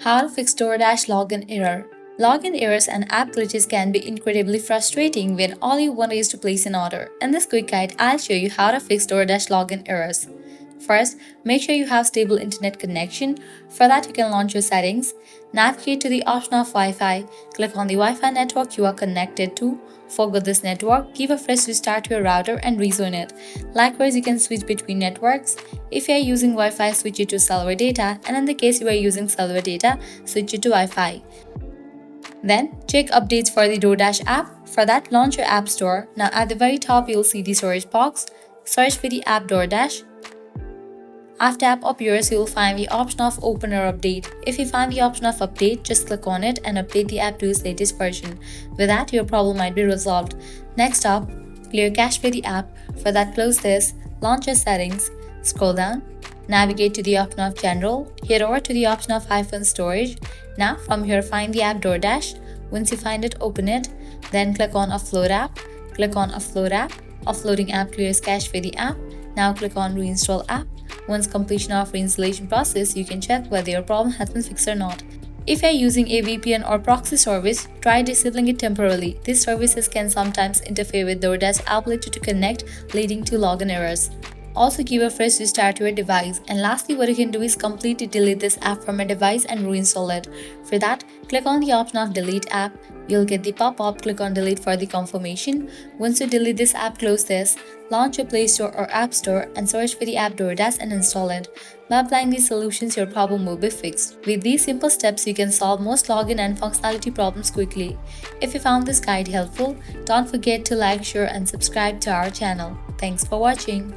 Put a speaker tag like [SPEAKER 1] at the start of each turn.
[SPEAKER 1] How to fix DoorDash login error. Login errors and app glitches can be incredibly frustrating when all you want is to place an order. In this quick guide, I'll show you how to fix DoorDash login errors. First, make sure you have stable internet connection. For that, you can launch your settings. Navigate to the option of Wi-Fi. Click on the Wi-Fi network you are connected to. Forget this network, give a fresh restart to your router and rejoin it. Likewise, you can switch between networks. If you are using Wi-Fi, switch it to cellular data, and in the case you are using cellular data, switch it to Wi-Fi. Then, check updates for the DoorDash app. For that, launch your app store. Now at the very top, you'll see the storage box. Search for the app DoorDash. After app appears, you will find the option of open or update. If you find the option of update, just click on it and update the app to its latest version. With that, your problem might be resolved. Next up, clear cache for the app. For that, close this, launch your settings, scroll down, navigate to the option of general, head over to the option of iPhone storage. Now from here, find the app DoorDash. Once you find it, open it. Then click on offload app. Click on offload app. Offloading app clears cache for the app. Now click on reinstall app. Once completion of reinstallation process, you can check whether your problem has been fixed or not. If you are using a VPN or proxy service, try disabling it temporarily. These services can sometimes interfere with DoorDash's ability to connect, leading to login errors. Also, give a fresh restart to your device. And lastly, what you can do is completely delete this app from your device and reinstall it. For that, click on the option of delete app. You'll get the pop-up, click on delete for the confirmation. Once you delete this app, close this. Launch your Play Store or App Store and search for the app DoorDash and install it. By applying these solutions, your problem will be fixed. With these simple steps, you can solve most login and functionality problems quickly. If you found this guide helpful, don't forget to like, share and subscribe to our channel. Thanks for watching.